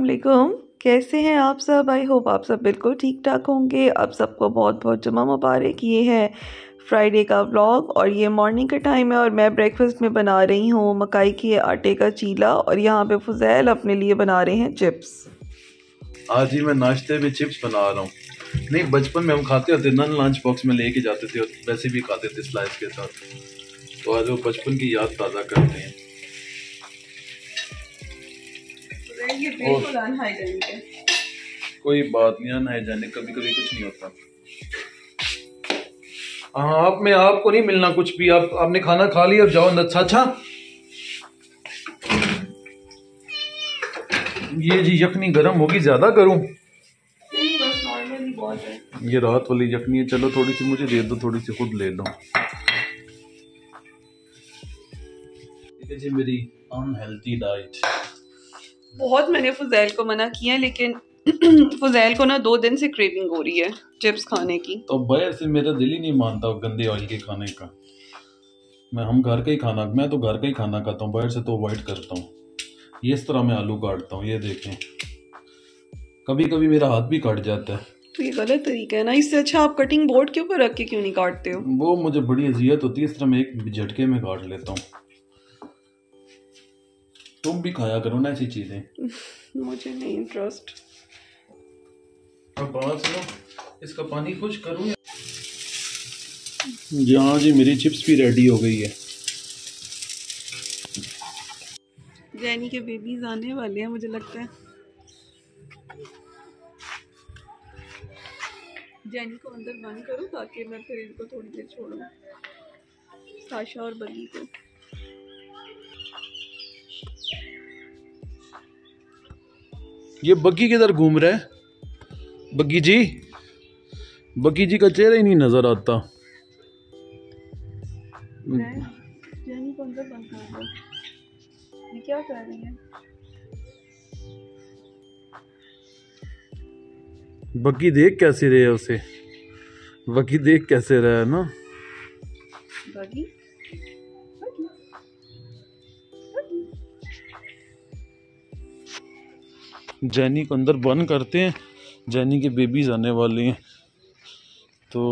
वालेकुम। कैसे हैं आप सब? आई होप आप सब बिल्कुल ठीक ठाक होंगे। आप सबको बहुत बहुत जुमा मुबारक। ये है फ्राइडे का व्लॉग और ये मॉर्निंग का टाइम है और मैं ब्रेकफास्ट में बना रही हूँ मकाई के आटे का चीला और यहाँ पे फुजैल अपने लिए बना रहे हैं चिप्स। आज ही मैं नाश्ते में चिप्स बना रहा हूँ। नहीं, बचपन में हम खाते होते ना, लंच बॉक्स में लेके जाते थे और वैसे भी खाते थे स्लाइस के साथ। तो आज वो बचपन की याद ताज़ा करते हैं। ये बिल्कुल अनहाइजीनिक है। कोई बात नहीं, अनहाइजीनिक कभी कभी कुछ नहीं होता। हाँ, आप में आपको नहीं मिलना कुछ भी। आपने खाना खा लिया, अब जाओ अंदर। अच्छा ये जी यखनी गरम होगी, ज्यादा करूं? नहीं, बस नॉर्मली बहुत है। ये रात वाली यखनी है। चलो थोड़ी सी मुझे दे दो, थोड़ी सी खुद ले लो। ठीक है जी, मेरी अनहेल्थी डाइट। बहुत मैंने फुजैल को मना किया लेकिन फुजैल को ना 2 दिन से क्रेविंग हो रही है चिप्स खाने की। तो बाहर से मेरा दिल ही नहीं मानता गंदे ऑयल के खाने का। मैं तो घर का ही खाना खाता हूँ, बाहर से तो अवॉइड करता हूँ। ये इस तरह मैं आलू काटता हूँ, ये देखें। कभी कभी मेरा हाथ भी कट जाता है। तो ये गलत तरीका है ना। इससे अच्छा आप कटिंग बोर्ड के ऊपर रख के क्यों नहीं काटते हो? वो मुझे बड़ी अजियत होती है, इस तरह मैं एक झटके में काट लेता हूँ। तुम भी खाया करो ना ऐसी चीजें। मुझे नहीं इंटरेस्ट। अब बात सुनो, इसका पानी खुश करूँ या? हाँ जी, मेरी चिप्स भी रेडी हो गई है। जैनी के बेबीज आने वाले हैं मुझे लगता है। जैनी को अंदर बंद करो ताकि मैं फिर इनको थोड़ी देर छोड़ूं, साशा और बगी को। ये बग्गी किधर घूम रहा है? बग्गी जी का चेहरा ही नहीं नजर आता। जैनी को अंदर बंद कर दो। ये क्या कर रही है? बग्गी देख कैसे रहे उसे? बग्गी देख कैसे रहा है ना? बगी जैनी को अंदर बंद करते हैं। जैनी के बेबीज आने वाले हैं तो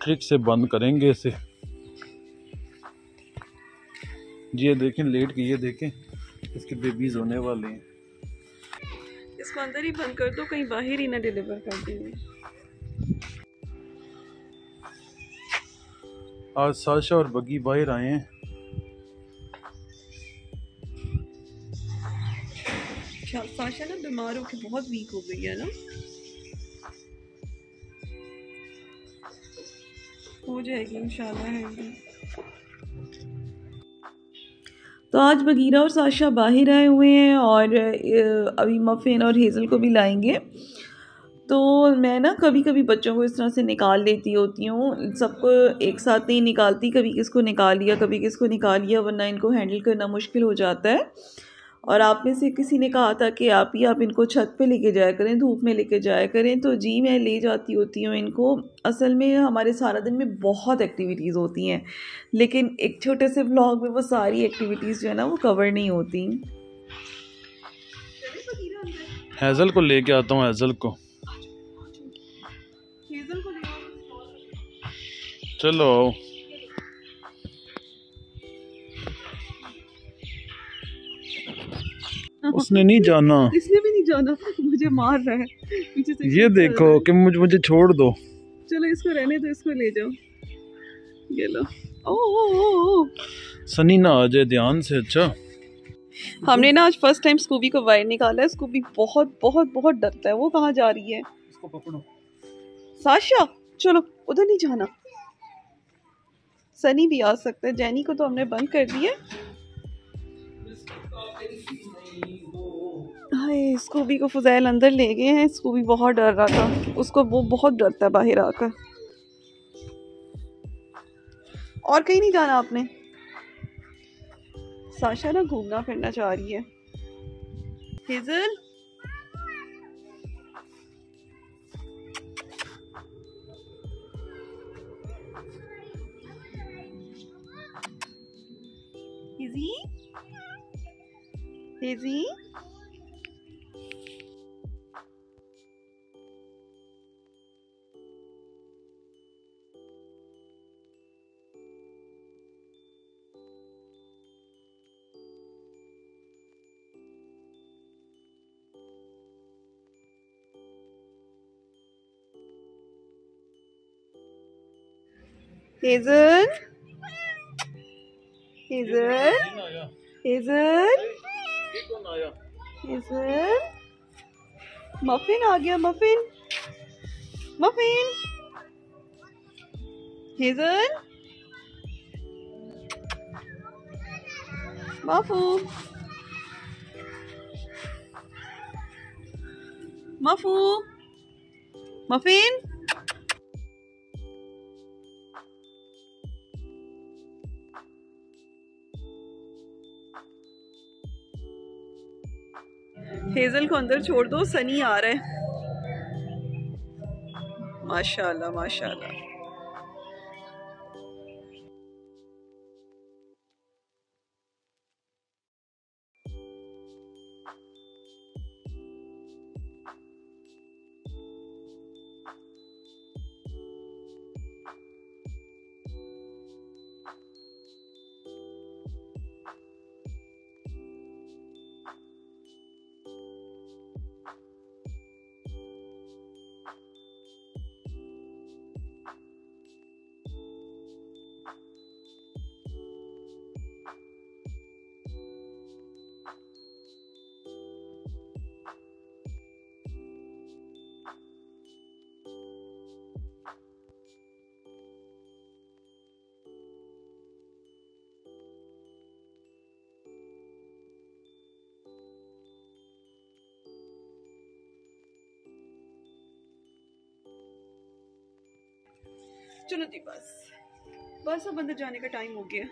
ट्रिक से बंद करेंगे इसे। ये देखें लेट के, ये देखें इसके बेबीज होने वाले हैं। इसको अंदर ही बंद कर दो, कहीं बाहर ही ना डिलीवर कर देंगे। आज साशा और बग्गी बाहर आए हैं। साशा ना बीमार होकर बहुत वीक हो गई है ना। हो जाएगी इंशाल्लाह हेल्दी। तो आज बगीरा और साशा बाहर आए हुए हैं और अभी मफिन और हेज़ल को भी लाएंगे। तो मैं ना कभी कभी बच्चों को इस तरह से निकाल लेती होती हूँ, सबको एक साथ नहीं निकालती। कभी किसको निकाल लिया, कभी किसको निकाल लिया, वरना इनको हैंडल करना मुश्किल हो जाता है। और आप में से किसी ने कहा था कि आप इनको छत पे लेके जाया करें, धूप में लेके जाया करें। तो जी मैं ले जाती होती हूँ इनको। असल में हमारे सारा दिन में बहुत एक्टिविटीज़ होती हैं लेकिन एक छोटे से व्लॉग में वो सारी एक्टिविटीज़ जो है ना वो कवर नहीं होती। हेज़ल को लेके आता हूँ। हेज़ल को चलो। उसने नहीं जाना। इसने भी नहीं जाना, मुझे मार रहा है पीछे से। ये देखो कि मुझे छोड़ दो। चलो इसको रहने दो, इसको ले जाओ। ये लो। ओ सनी ना आ जाए ध्यान से। अच्छा, हमने ना आज फर्स्ट टाइम स्कूबी को बाहर निकाला है। स्कूबी बहुत बहुत बहुत डरता है। वो कहाँ जा रही है? इसको पकड़ो। साशा चलो, उधर नहीं जाना। सनी भी आ सकता है। जैनी को तो हमने बंद कर दिया। हाय, स्कूबी को फुजैल अंदर ले गए हैं। स्कूबी बहुत डर रहा था, उसको वो बहुत डरता है बाहर आकर। और कहीं नहीं जाना आपने? साशा ना घूमना फिरना चाह रही है। Hazel Hazy Hazel, Hazel, Hazel, Hazel, Muffin आ गया, मफिन, मफिन, हेजल, माफू, माफू, मफिन। हेजल को अंदर छोड़ दो, सनी आ रहा है। माशाल्लाह माशाल्लाह। चलो जी बस बस, अब अंदर जाने का टाइम हो गया।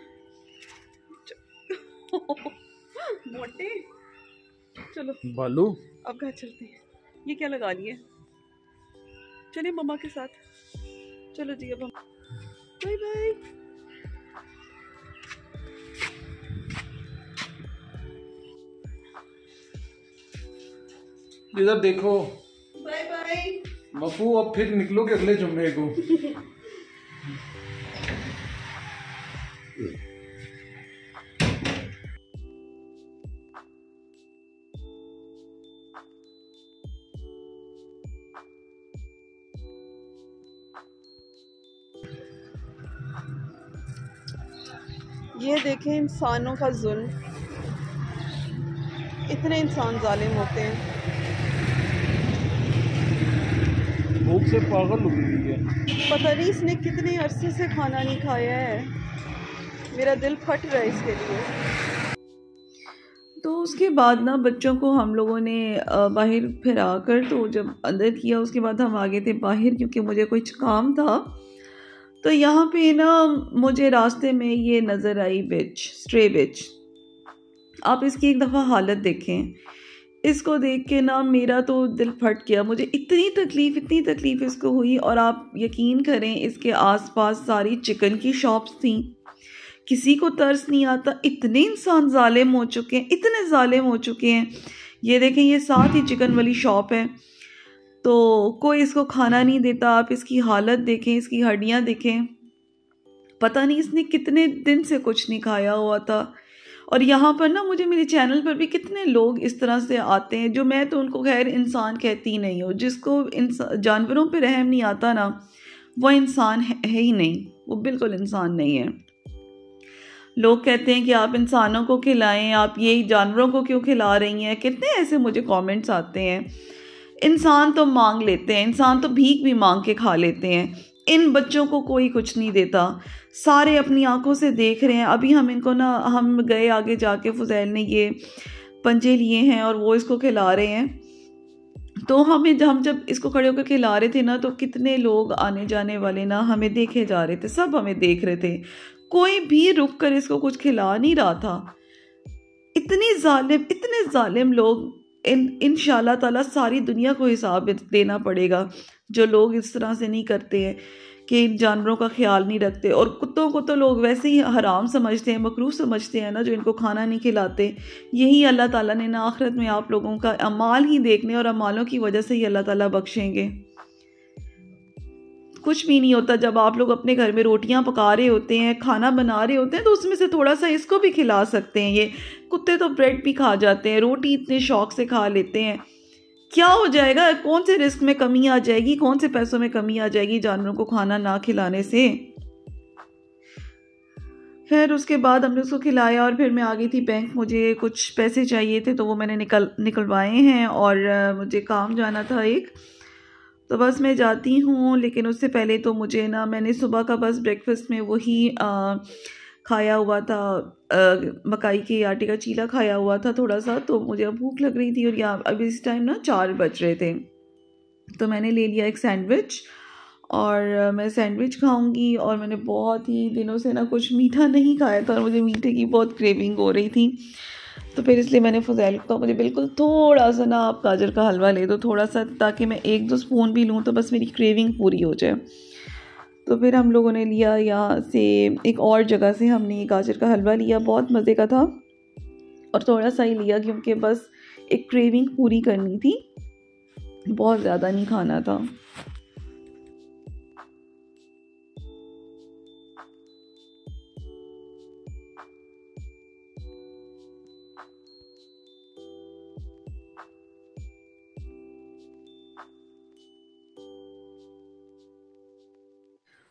मोटे, चलो बालू, अब घर चलते हैं। ये क्या लगा लिए? चलिए मम्मा के साथ। चलो जी अब हम बाय बाय। इधर देखो। बाय बाय मफू, अब फिर निकलोगे अगले जुम्मे को। ये देखें इंसानों का जुल्म, इतने इंसान जालिम होते हैं। भूख से पागल हो गई है। पता नहीं इसने कितने अरसे से खाना नहीं खाया है, मेरा दिल फट रहा है इसके लिए। तो उसके बाद ना बच्चों को हम लोगों ने बाहर फिरा कर, तो जब अंदर किया उसके बाद हम आ गए थे बाहर, क्योंकि मुझे कुछ काम था। तो यहाँ पे ना मुझे रास्ते में ये नज़र आई बिच, स्ट्रे बिच। आप इसकी एक दफ़ा हालत देखें। इसको देख के ना मेरा तो दिल फट गया। मुझे इतनी तकलीफ़ इसको हुई। और आप यकीन करें, इसके आसपास सारी चिकन की शॉप्स थी। किसी को तरस नहीं आता, इतने इंसान जालिम हो चुके हैं, इतने जालिम हो चुके हैं। ये देखें, ये साथ ही चिकन वाली शॉप है, तो कोई इसको खाना नहीं देता। आप इसकी हालत देखें, इसकी हड्डियाँ देखें, पता नहीं इसने कितने दिन से कुछ नहीं खाया हुआ था। और यहाँ पर ना मुझे मेरे चैनल पर भी कितने लोग इस तरह से आते हैं, जो मैं तो उनको खैर इंसान कहती नहीं हूँ। जिसको जानवरों पे रहम नहीं आता ना, वो इंसान है ही नहीं, वो बिल्कुल इंसान नहीं है। लोग कहते हैं कि आप इंसानों को खिलाएं, आप यही जानवरों को क्यों खिला रही हैं। कितने ऐसे मुझे कमेंट्स आते हैं। इंसान तो मांग लेते हैं, इंसान तो भीख भी मांग के खा लेते हैं। इन बच्चों को कोई कुछ नहीं देता, सारे अपनी आंखों से देख रहे हैं। अभी हम इनको ना, हम गए आगे जाके, फुजैल ने ये पंजे लिए हैं और वो इसको खिला रहे हैं। तो हम जब इसको खड़े होकर खिला रहे थे ना, तो कितने लोग आने जाने वाले ना हमें देखे जा रहे थे, सब हमें देख रहे थे। कोई भी रुक कर इसको कुछ खिला नहीं रहा था। इतने जालिम लोग, इंशाल्लाह ताला सारी दुनिया को हिसाब देना पड़ेगा, जो लोग इस तरह से नहीं करते हैं कि जानवरों का ख्याल नहीं रखते। और कुत्तों को तो लोग वैसे ही हराम समझते हैं, मकरूह समझते हैं ना, जो इनको खाना नहीं खिलाते। यही अल्लाह ताला ने ना आखिरत में आप लोगों का अमाल ही देखने, और अमालों की वजह से ही अल्लाह ताला बख्शेंगे। कुछ भी नहीं होता। जब आप लोग अपने घर में रोटियां पका रहे होते हैं, खाना बना रहे होते हैं, तो उसमें से थोड़ा सा इसको भी खिला सकते हैं। ये कुत्ते तो ब्रेड भी खा जाते हैं, रोटी इतने शौक से खा लेते हैं। क्या हो जाएगा? कौन से रिस्क में कमी आ जाएगी, कौन से पैसों में कमी आ जाएगी जानवरों को खाना ना खिलाने से? खैर उसके बाद हमने उसको खिलाया और फिर मैं आ गई थी बैंक। मुझे कुछ पैसे चाहिए थे तो वो मैंने निकलवाए हैं और मुझे काम जाना था एक, तो बस मैं जाती हूँ। लेकिन उससे पहले तो मुझे ना, मैंने सुबह का बस ब्रेकफास्ट में वही खाया हुआ था, मकाई के आटे का चीला खाया हुआ था थोड़ा सा, तो मुझे अब भूख लग रही थी और यहाँ अभी इस टाइम ना 4 बज रहे थे, तो मैंने ले लिया एक सैंडविच और मैं सैंडविच खाऊंगी। और मैंने बहुत ही दिनों से ना कुछ मीठा नहीं खाया था और मुझे मीठे की बहुत क्रेविंग हो रही थी, तो फिर इसलिए मैंने फ़ुज़ैल को मुझे बिल्कुल थोड़ा सा ना आप गाजर का हलवा ले दो थोड़ा सा, ताकि मैं 1-2 स्पून भी लूँ तो बस मेरी क्रेविंग पूरी हो जाए। तो फिर हम लोगों ने लिया यहाँ से, एक और जगह से हमने गाजर का हलवा लिया, बहुत मज़े का था और थोड़ा सा ही लिया क्योंकि बस एक क्रेविंग पूरी करनी थी, बहुत ज़्यादा नहीं खाना था।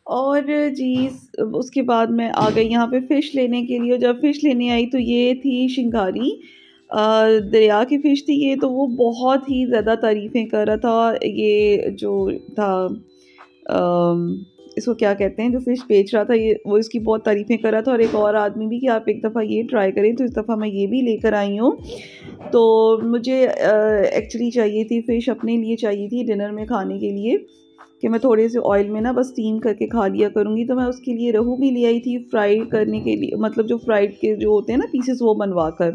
और जी उसके बाद मैं आ गई यहाँ पे फ़िश लेने के लिए। जब फ़िश लेने आई तो ये थी शिंगारी, दरिया की फ़िश थी ये, तो वो बहुत ही ज़्यादा तारीफ़ें कर रहा था। ये जो था इसको क्या कहते हैं, जो फ़िश बेच रहा था ये, वो इसकी बहुत तारीफ़ें कर रहा था। और एक और आदमी भी कि आप एक दफ़ा ये ट्राई करें, तो इस दफ़ा मैं ये भी लेकर आई हूँ। तो मुझे एक्चुअली चाहिए थी फ़िश, अपने लिए चाहिए थी डिनर में खाने के लिए, कि मैं थोड़े से ऑयल में ना बस स्टीम करके खा लिया करूँगी। तो मैं उसके लिए रोहू भी ले आई थी फ्राई करने के लिए, मतलब जो फ्राइड के जो होते हैं ना पीसेस, वो बनवा कर,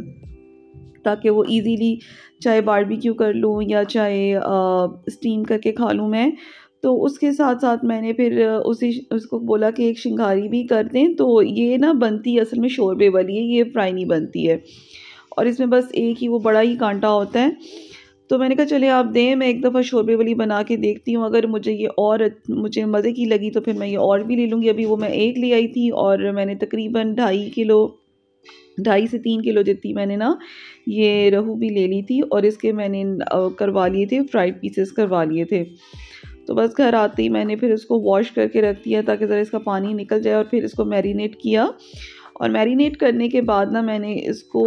ताकि वो इजीली चाहे बारबेक्यू कर लूँ या चाहे स्टीम करके खा लूँ मैं। तो उसके साथ साथ मैंने फिर उसको बोला कि एक शिंगारी भी कर दें। तो ये ना बनती असल में शोरबे वाली है, ये फ्राई नहीं बनती है, और इसमें बस एक ही वो बड़ा ही कांटा होता है। तो मैंने कहा चले आप दें, मैं एक दफ़ा शोरबे वाली बना के देखती हूँ, अगर मुझे ये और मुझे मज़े की लगी तो फिर मैं ये और भी ले लूँगी। अभी वो मैं एक ले आई थी और मैंने तकरीबन 2.5 से 3 किलो जितनी मैंने ना ये रोहू भी ले ली थी, और इसके मैंने करवा लिए थे फ्राइड पीसेस करवा लिए थे। तो बस घर आते ही मैंने फिर इसको वॉश करके रख दिया ताकि ज़रा इसका पानी निकल जाए, और फिर इसको मैरिनेट किया। और मैरिनेट करने के बाद ना मैंने इसको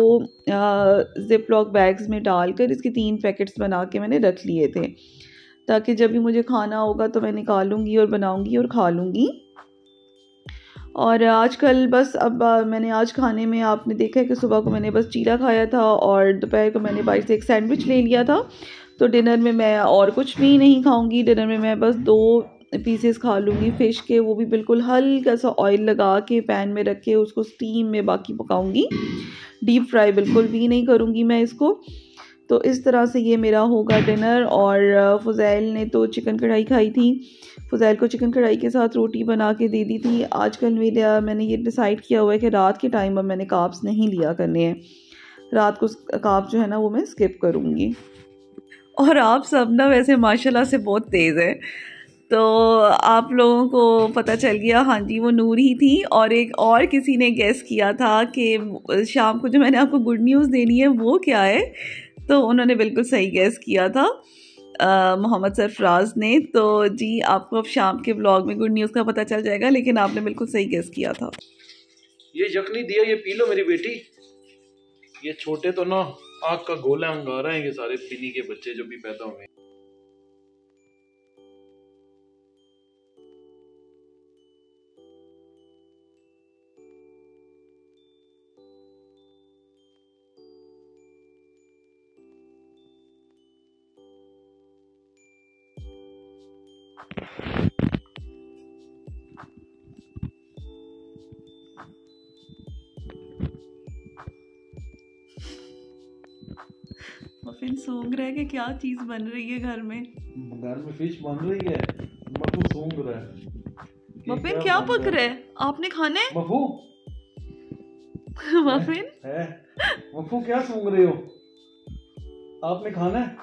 ज़िप लॉक बैग्स में डालकर इसके 3 पैकेट्स बना के मैंने रख लिए थे, ताकि जब भी मुझे खाना होगा तो मैं निकालूंगी और बनाऊंगी और खा लूँगी। और आजकल बस अब मैंने आज खाने में आपने देखा है कि सुबह को मैंने बस चीला खाया था और दोपहर को मैंने बाहर से एक सैंडविच ले लिया था। तो डिनर में मैं और कुछ भी नहीं खाऊंगी, डिनर में मैं बस 2 पीसेस खा लूँगी फ़िश के, वो भी बिल्कुल हल्का सा ऑयल लगा के पैन में रख के उसको स्टीम में बाकी पकाऊंगी, डीप फ्राई बिल्कुल भी नहीं करूँगी मैं इसको। तो इस तरह से ये मेरा होगा डिनर। और फ़ुज़ैल ने तो चिकन कढ़ाई खाई थी, फ़ुज़ैल को चिकन कढ़ाई के साथ रोटी बना के दे दी थी। आजकल मैंने ये डिसाइड किया हुआ है कि रात के टाइम अब मैंने कार्ब्स नहीं लिया करने हैं, रात को कार्ब्स जो है ना वो मैं स्किप करूँगी। और आप सब ना वैसे माशाल्लाह से बहुत तेज़ है, तो आप लोगों को पता चल गया। हाँ जी, वो नूर ही थी, और एक और किसी ने गेस किया था कि शाम को जो मैंने आपको गुड न्यूज़ देनी है वो क्या है, तो उन्होंने बिल्कुल सही गेस किया था, मोहम्मद सरफराज ने। तो जी आपको अब शाम के ब्लॉग में गुड न्यूज़ का पता चल जाएगा, लेकिन आपने बिल्कुल सही गेस किया था। ये यखनी दिया, ये पी लो मेरी बेटी। ये छोटे तो ना आग का गोला अंगारा है, ये सारे बिनी के बच्चे जो भी पैदा हुए। मफिन सूंघ रहा है कि क्या चीज़ बन रही है घर में? घर में फिश बन रही है, मफू सूंघ रहा है। मफिन क्या पक रहा है? आपने खाना है? मफू मफिन है, मफू क्या सूंघ रहे हो? आपने खाना है?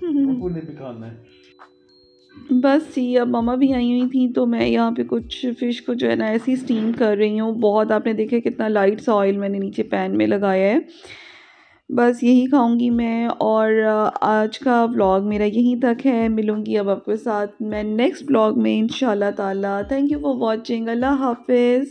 मफू ने भी खाना है। बस जी अब मामा भी आई हुई थी, तो मैं यहाँ पे कुछ फ़िश को जो है ना ऐसी स्टीम कर रही हूँ। बहुत आपने देखा कितना लाइट सा ऑयल मैंने नीचे पैन में लगाया है। बस यही खाऊंगी मैं, और आज का व्लॉग मेरा यहीं तक है। मिलूँगी अब आपके साथ मैं नेक्स्ट व्लॉग में इंशाल्लाह ताला। Thank you for watching. अल्लाह हाफिज़।